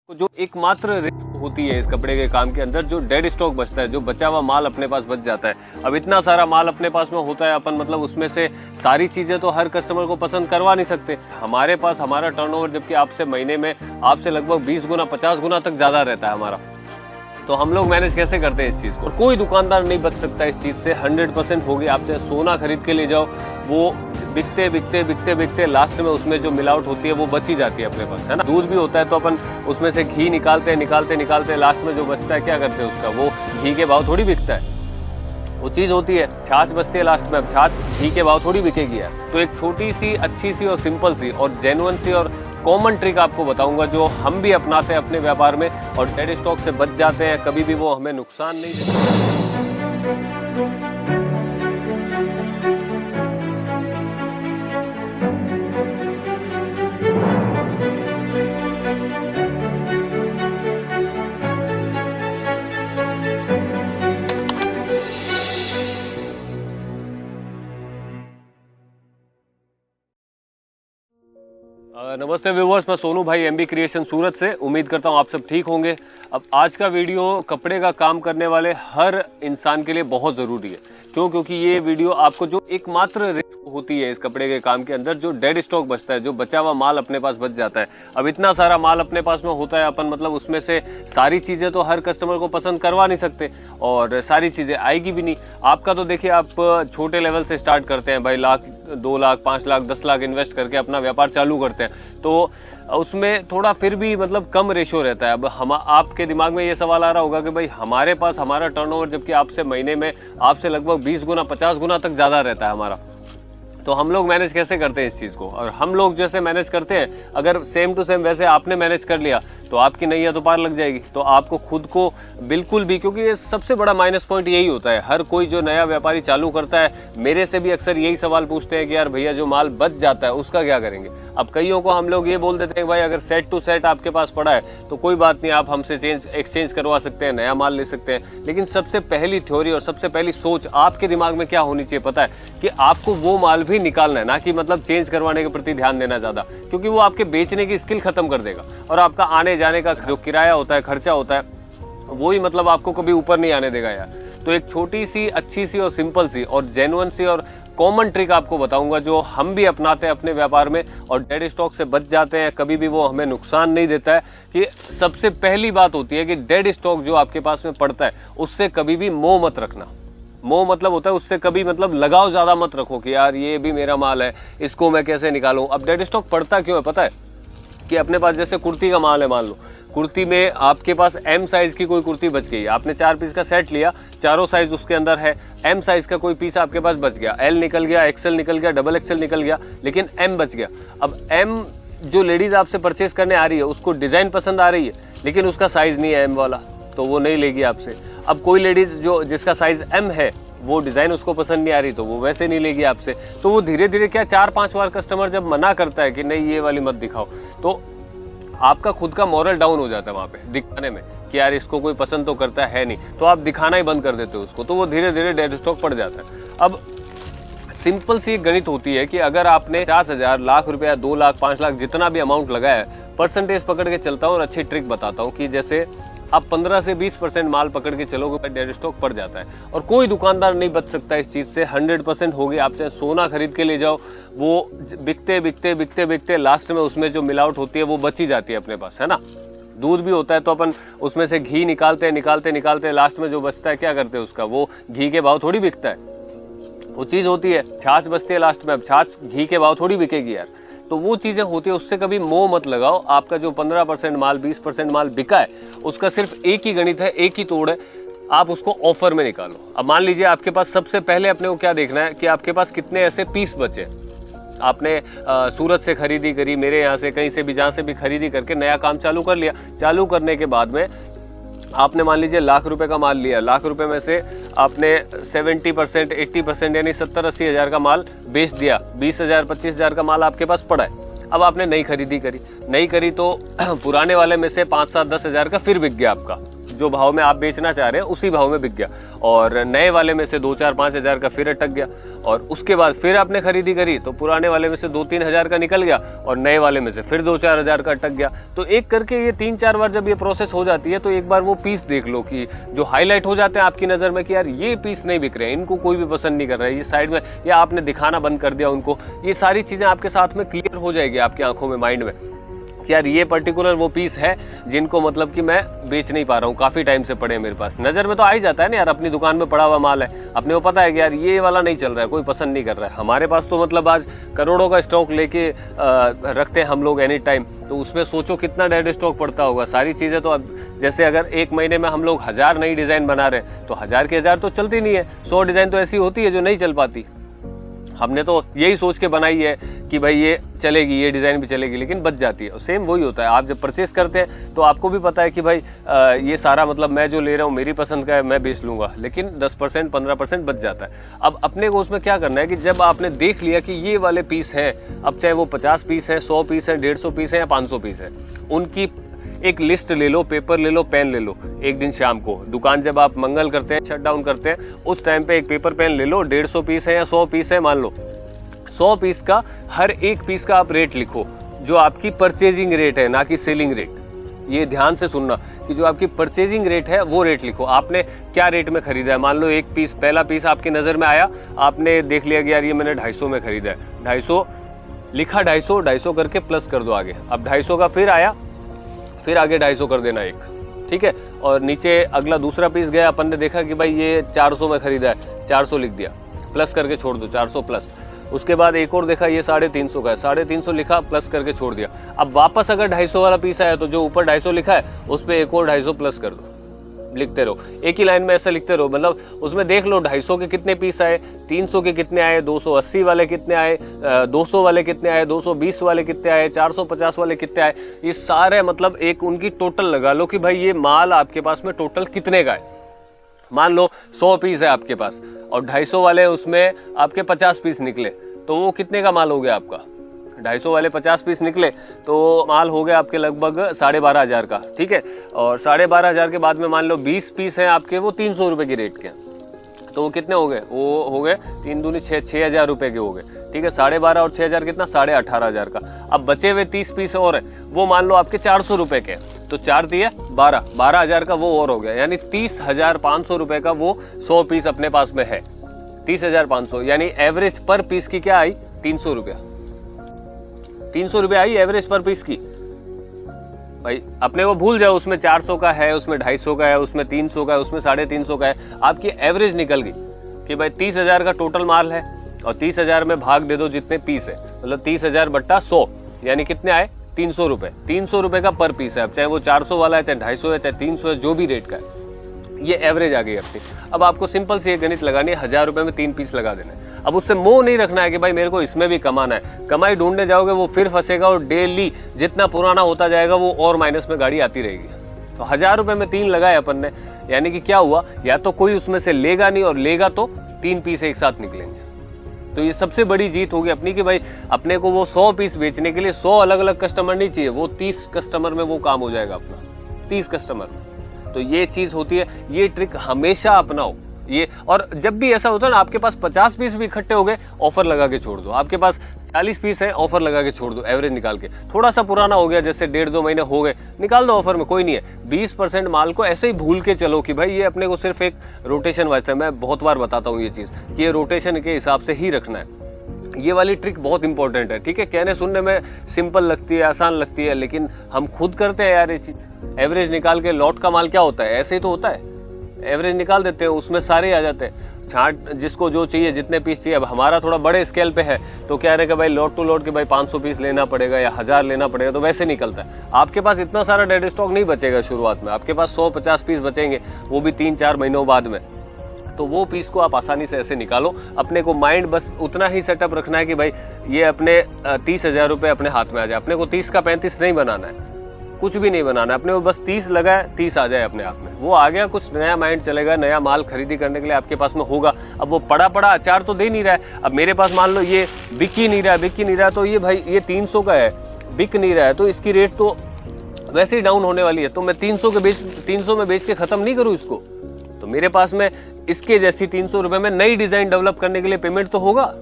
जो एकमात्र रिस्क होती है इस कपड़े के काम के अंदर, जो डेड स्टॉक बचता है, जो बचा हुआ माल अपने पास बच जाता है। अब इतना सारा माल अपने पास में होता है, अपन मतलब उसमें से सारी चीज़ें तो हर कस्टमर को पसंद करवा नहीं सकते। हमारे पास हमारा टर्नओवर जबकि आपसे महीने में आपसे लगभग 20 गुना 50 गुना तक ज़्यादा रहता है हमारा, तो हम लोग मैनेज कैसे करते हैं इस चीज़ को। और कोई दुकानदार नहीं बच सकता इस चीज़ से, 100% होगी। आप चाहे सोना खरीद के ले जाओ, वो बिकते बिकते बिकते बिकते लास्ट में उसमें जो मिलावट होती है वो बची जाती है अपने पास, है ना। दूध भी होता है तो अपन उसमें से घी निकालते निकालते लास्ट में जो बचता है क्या करते हैं उसका, वो घी के भाव थोड़ी बिकता है, वो चीज़ होती है छाछ बचती है लास्ट में। अब छाछ घी के भाव थोड़ी बिकेगी यार। तो एक छोटी सी अच्छी सी और सिंपल सी और जेन्युइन सी और कॉमन ट्रिक आपको बताऊंगा जो हम भी अपनाते हैं अपने व्यापार में और डेड स्टॉक से बच जाते हैं, कभी भी वो हमें नुकसान नहीं देते। नमस्ते व्यूअर्स, मैं सोनू भाई एमबी क्रिएशन सूरत से। उम्मीद करता हूँ आप सब ठीक होंगे। अब आज का वीडियो कपड़े का काम करने वाले हर इंसान के लिए बहुत ज़रूरी है। क्यों? क्योंकि ये वीडियो आपको जो एकमात्र रिस्क होती है इस कपड़े के काम के अंदर, जो डेड स्टॉक बचता है, जो बचा हुआ माल अपने पास बच जाता है। अब इतना सारा माल अपने पास में होता है, अपन मतलब उसमें से सारी चीज़ें तो हर कस्टमर को पसंद करवा नहीं सकते और सारी चीज़ें आएगी भी नहीं। आपका तो देखिए, आप छोटे लेवल से स्टार्ट करते हैं भाई, लाख 2 लाख 5 लाख 10 लाख इन्वेस्ट करके अपना व्यापार चालू करते हैं, तो उसमें थोड़ा फिर भी मतलब कम रेशो रहता है। अब हम आपके दिमाग में ये सवाल आ रहा होगा कि भाई हमारे पास हमारा टर्नओवर जबकि आपसे महीने में आपसे लगभग 20 गुना 50 गुना तक ज़्यादा रहता है हमारा, तो हम लोग मैनेज कैसे करते हैं इस चीज़ को। और हम लोग जैसे मैनेज करते हैं, अगर सेम टू सेम वैसे आपने मैनेज कर लिया तो आपकी नैया तो पार लग जाएगी। तो आपको खुद को बिल्कुल भी, क्योंकि ये सबसे बड़ा माइनस पॉइंट यही होता है, हर कोई जो नया व्यापारी चालू करता है मेरे से भी अक्सर यही सवाल पूछते हैं कि यार भैया जो माल बच जाता है उसका क्या करेंगे। अब कईयों को हम लोग ये बोल देते हैं भाई अगर सेट टू सेट आपके पास पड़ा है तो कोई बात नहीं, आप हमसे एक्सचेंज करवा सकते हैं, नया माल ले सकते हैं। लेकिन सबसे पहली थ्योरी और सबसे पहली सोच आपके दिमाग में क्या होनी चाहिए पता है, कि आपको वो माल भी निकालना है, ना कि मतलब चेंज करवाने के प्रति ध्यान देना ज़्यादा, क्योंकि वो आपके बेचने की स्किल खत्म कर देगा और आपका आने जाने का जो किराया होता है, खर्चा होता है, वही मतलब आपको कभी ऊपर नहीं आने देगा यार। तो एक छोटी सी अच्छी सी और सिंपल सी और जेन्युइन सी और कॉमन ट्रिक आपको बताऊंगा जो हम भी अपनाते हैं अपने व्यापार में और डेड स्टॉक से बच जाते हैं, कभी भी वो हमें नुकसान नहीं देता है। कि सबसे पहली बात होती है कि डेड स्टॉक जो आपके पास में पड़ता है उससे कभी भी मोह मत रखना। मोह मतलब होता है उससे कभी मतलब लगाव ज़्यादा मत रखो कि यार ये भी मेरा माल है, इसको मैं कैसे निकालूं। अब डेड स्टॉक पड़ता क्यों है पता है, कि अपने पास जैसे कुर्ती का माल है, मान लो कुर्ती में आपके पास एम साइज़ की कोई कुर्ती बच गई, आपने 4 पीस का सेट लिया, चारों साइज़ उसके अंदर है, एम साइज़ का कोई पीस आपके पास बच गया, एल निकल गया, एक्सएल निकल गया, डबल एक्सएल निकल गया, लेकिन एम बच गया। अब एम जो लेडीज़ आपसे परचेस करने आ रही है उसको डिज़ाइन पसंद आ रही है लेकिन उसका साइज़ नहीं है एम वाला, तो वो नहीं लेगी आपसे। अब कोई लेडीज़ जो जिसका साइज़ एम है, वो डिज़ाइन उसको पसंद नहीं आ रही तो वो वैसे नहीं लेगी आपसे। तो वो धीरे धीरे क्या 4-5 बार कस्टमर जब मना करता है कि नहीं ये वाली मत दिखाओ, तो आपका खुद का मॉरल डाउन हो जाता है वहाँ पे दिखाने में कि यार इसको कोई पसंद तो करता है नहीं, तो आप दिखाना ही बंद कर देते हो उसको, तो वो धीरे धीरे डेड स्टॉक पड़ जाता है। अब सिंपल सी एक गणित होती है कि अगर आपने 50,000 लाख रुपया 2 लाख 5 लाख जितना भी अमाउंट लगाया है, परसेंटेज पकड़ के चलता हूँ और अच्छी ट्रिक बताता हूँ कि जैसे आप 15 से 20% माल पकड़ के चलोगे, डेड स्टॉक पड़ जाता है। और कोई दुकानदार नहीं बच सकता इस चीज़ से, 100% होगी। आप चाहे सोना खरीद के ले जाओ, वो बिकते बिकते बिकते बिकते लास्ट में उसमें जो मिलावट होती है वो बची जाती है अपने पास, है ना। दूध भी होता है तो अपन उसमें से घी निकालते लास्ट में जो बचता है क्या करते हैं उसका, वो घी के भाव थोड़ी बिकता है, वो चीज़ होती है छाछ बचती है लास्ट में। अब छाछ घी के भाव थोड़ी बिकेगी यार। तो वो चीज़ें होती है, उससे कभी मोह मत लगाओ। आपका जो 15% माल 20% माल बिका है उसका सिर्फ एक ही गणित है, एक ही तोड़ है, आप उसको ऑफर में निकालो। अब मान लीजिए आपके पास सबसे पहले अपने को क्या देखना है कि आपके पास कितने ऐसे पीस बचे। आपने सूरत से खरीदी करी, मेरे यहाँ से कहीं से भी जहाँ से भी खरीदी करके नया काम चालू कर लिया। चालू करने के बाद में आपने मान लीजिए लाख रुपए का माल लिया, लाख रुपए में से आपने 70% 80% यानी 70-80 हज़ार का माल बेच दिया, 20,000 25,000 का माल आपके पास पड़ा है। अब आपने नई खरीदी करी, नहीं करी तो पुराने वाले में से 5-7-10 हज़ार का फिर बिक गया आपका, जो भाव में आप बेचना चाह रहे हैं उसी भाव में बिक गया, और नए वाले में से 2-4-5 हज़ार का फिर अटक गया, और उसके बाद फिर आपने खरीदी करी तो पुराने वाले में से 2-3 हज़ार का निकल गया और नए वाले में से फिर 2-4 हज़ार का अटक गया। तो एक करके ये 3-4 बार जब ये प्रोसेस हो जाती है तो एक बार वो पीस देख लो कि जो हाईलाइट हो जाते हैं आपकी नज़र में कि यार ये पीस नहीं बिक रहे हैं, इनको कोई भी पसंद नहीं कर रहा है, ये साइड में, या आपने दिखाना बंद कर दिया उनको, ये सारी चीज़ें आपके साथ में क्लियर हो जाएगी आपकी आंखों में, माइंड में, कि यार ये पर्टिकुलर वो पीस है जिनको मतलब कि मैं बेच नहीं पा रहा हूँ, काफ़ी टाइम से पड़े हैं मेरे पास। नज़र में तो आ ही जाता है ना यार, अपनी दुकान में पड़ा हुआ माल है, अपने को पता है कि यार ये वाला नहीं चल रहा है, कोई पसंद नहीं कर रहा है। हमारे पास तो मतलब आज करोड़ों का स्टॉक लेके रखते हैं हम लोग एनी टाइम, तो उसमें सोचो कितना डेड स्टॉक पड़ता होगा। सारी चीज़ें तो अब जैसे अगर एक महीने में हम लोग 1000 नई डिज़ाइन बना रहे हैं तो 1000 के 1000 तो चलती नहीं है, 100 डिज़ाइन तो ऐसी होती है जो नहीं चल पाती। हमने तो यही सोच के बनाई है कि भाई ये चलेगी, ये डिज़ाइन भी चलेगी, लेकिन बच जाती है। सेम वही होता है, आप जब परचेस करते हैं तो आपको भी पता है कि भाई ये सारा मतलब मैं जो ले रहा हूँ मेरी पसंद का है, मैं बेच लूँगा, लेकिन 10% 15% बच जाता है। अब अपने को उसमें क्या करना है कि जब आपने देख लिया कि ये वाले पीस हैं, अब चाहे वो 50 पीस है, 100 पीस है, 150 पीस है या 500 पीस है, उनकी एक लिस्ट ले लो, पेपर ले लो, पेन ले लो। एक दिन शाम को दुकान जब आप मंगल करते हैं, शट डाउन करते हैं, उस टाइम पे एक पेपर पेन ले लो, 150 पीस है या 100 पीस है, मान लो 100 पीस का हर एक पीस का आप रेट लिखो, जो आपकी परचेजिंग रेट है, ना कि सेलिंग रेट। ये ध्यान से सुनना कि जो आपकी परचेजिंग रेट है वो रेट लिखो, आपने क्या रेट में खरीदा है। मान लो एक पीस, पहला पीस आपकी नज़र में आया, आपने देख लिया कि यार ये मैंने 250 में खरीदा है, 250 लिखा, 250 करके प्लस कर दो आगे। अब 250 का फिर आया, फिर आगे 250 कर देना एक, ठीक है। और नीचे अगला दूसरा पीस गया, अपन ने देखा कि भाई ये 400 में खरीदा है, 400 लिख दिया, प्लस करके छोड़ दो, 400 प्लस। उसके बाद एक और देखा ये 350 का है, 350 लिखा, प्लस करके छोड़ दिया। अब वापस अगर 250 वाला पीस आया तो जो ऊपर 250 लिखा है उस पर एक और 250 प्लस कर दो, लिखते रहो, एक ही लाइन में ऐसा लिखते रहो। मतलब उसमें देख लो 250 के कितने पीस आए, 300 के कितने आए, 280 वाले कितने आए, 200 वाले कितने आए, 220 वाले कितने आए, 450 वाले कितने आए, ये सारे मतलब एक उनकी टोटल लगा लो कि भाई ये माल आपके पास में टोटल कितने का है। मान लो 100 पीस है आपके पास और 250 वाले उसमें आपके 50 पीस निकले, तो वो कितने का माल हो गया आपका? 250 वाले 50 पीस निकले तो माल हो गया आपके लगभग 12,500 का, ठीक है। और 12,500 के बाद में मान लो 20 पीस हैं आपके, वो 300 रुपये की रेट के, तो वो कितने हो गए? वो हो गए 3 दूनी 6,000 रुपये के हो गए, ठीक है। 12,500 और 6,000 कितना? 18,500 का। अब बचे हुए 30 पीस और है, वो मान लो आपके 400 रुपये के, तो 4 दिए 12,000 का वो और हो गया, यानी 30,500 रुपये का वो 100 पीस अपने पास में है। 30,500 यानी एवरेज पर पीस की क्या आई? 300 रुपया, 300 रुपये आई एवरेज पर पीस की। भाई अपने को भूल जाओ उसमें 400 का है, उसमें 250 का है, उसमें 300 का है, उसमें 350 का है, आपकी एवरेज निकल गई कि भाई 30,000 का टोटल माल है और 30,000 में भाग दे दो जितने पीस है, मतलब 30,000 बट्टा 100 यानी कितने आए? 300 रुपये। 300 रुपये का पर पीस है, अब चाहे वो 400 वाला है, चाहे 250 है, चाहे 300 है, जो भी रेट का है, ये एवरेज आ गई अपनी। अब आपको सिंपल सी एक गणित लगानी है, 1000 रुपये में 3 पीस लगा देना है। अब उससे मोह नहीं रखना है कि भाई मेरे को इसमें भी कमाना है। कमाई ढूंढने जाओगे वो फिर फंसेगा और डेली जितना पुराना होता जाएगा वो और माइनस में गाड़ी आती रहेगी। तो 1000 रुपये में 3 लगाए अपन ने, यानी कि क्या हुआ? या तो कोई उसमें से लेगा नहीं, और लेगा तो 3 पीस एक साथ निकलेंगे। तो ये सबसे बड़ी जीत होगी अपनी कि भाई अपने को वो 100 पीस बेचने के लिए 100 अलग अलग कस्टमर नहीं चाहिए, वो 30 कस्टमर में वो काम हो जाएगा अपना, 30 कस्टमर। तो ये चीज़ होती है, ये ट्रिक हमेशा अपनाओ ये। और जब भी ऐसा होता है ना, आपके पास 50 पीस भी इकट्ठे हो गए, ऑफर लगा के छोड़ दो। आपके पास 40 पीस है, ऑफर लगा के छोड़ दो, एवरेज निकाल के। थोड़ा सा पुराना हो गया, जैसे 1.5-2 महीने हो गए, निकाल दो ऑफर में, कोई नहीं है। 20% माल को ऐसे ही भूल के चलो कि भाई ये अपने को सिर्फ एक रोटेशन वास्ते, मैं बहुत बार बताता हूँ ये चीज़ कि ये रोटेशन के हिसाब से ही रखना है। ये वाली ट्रिक बहुत इंपॉर्टेंट है, ठीक है। कहने सुनने में सिंपल लगती है, आसान लगती है, लेकिन हम खुद करते हैं यार ये चीज़। एवरेज निकाल के लॉट का माल क्या होता है? ऐसे ही तो होता है, एवरेज निकाल देते हैं, उसमें सारे आ जाते हैं। छांट जिसको जो चाहिए, जितने पीस चाहिए। अब हमारा थोड़ा बड़े स्केल पे है तो क्या रहेगा भाई, लॉट टू लॉट के भाई 500 पीस लेना पड़ेगा या 1000 लेना पड़ेगा, तो वैसे निकलता है। आपके पास इतना सारा डेड स्टॉक नहीं बचेगा शुरुआत में, आपके पास 100-50 पीस बचेंगे, वो भी 3-4 महीनों बाद में। तो वो पीस को आप आसानी से ऐसे निकालो। अपने को माइंड बस उतना ही सेटअप रखना है कि भाई ये अपने 30,000 रुपये अपने हाथ में आ जाए। अपने को 30 का 35 नहीं बनाना है, कुछ भी नहीं बनाना है। अपने को बस 30 लगाए, 30 आ जाए अपने आप में, वो आ गया। कुछ नया माइंड चलेगा, नया माल खरीदी करने के लिए आपके पास में होगा। अब वो पड़ा अचार तो दे नहीं रहा है। अब मेरे पास मान लो ये बिक ही नहीं रहा, तो ये भाई ये 300 का है, बिक नहीं रहा है, तो इसकी रेट तो वैसे ही डाउन होने वाली है, तो मैं 300 में बेच के ख़त्म नहीं करूँ इसको। तो मेरे पास में इसके जैसी 300 रुपये में नई डिज़ाइन डेवलप करने के लिए पेमेंट तो होगा,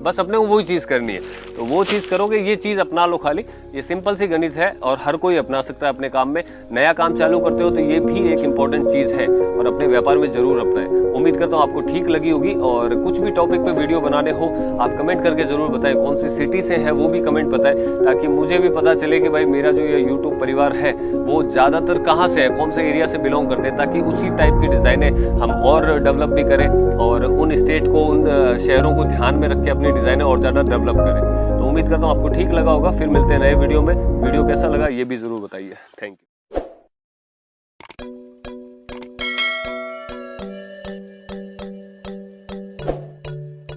बस अपने को वही चीज़ करनी है। तो वो चीज़ करोगे, ये चीज़ अपना लो खाली। ये सिंपल सी गणित है और हर कोई अपना सकता है अपने काम में। नया काम चालू करते हो तो ये भी एक इम्पॉर्टेंट चीज़ है और अपने व्यापार में ज़रूर अपनाएं। उम्मीद करता हूँ आपको ठीक लगी होगी। और कुछ भी टॉपिक पे वीडियो बनाने हो आप कमेंट करके ज़रूर बताएं, कौन सी सिटी से है वो भी कमेंट बताएं, ताकि मुझे भी पता चले कि भाई मेरा जो ये यूट्यूब परिवार है वो ज़्यादातर कहाँ से है, कौन से एरिया से बिलोंग करते हैं, ताकि उसी टाइप की डिज़ाइनें हम और डेवलप भी करें और उन स्टेट को, उन शहरों को ध्यान में रख के अपनी डिज़ाइनें और ज़्यादा डेवलप करें। तो उम्मीद करता हूँ आपको ठीक लगा होगा। फिर मिलते हैं नए वीडियो में। वीडियो कैसा लगा ये भी ज़रूर बताइए। Thank you.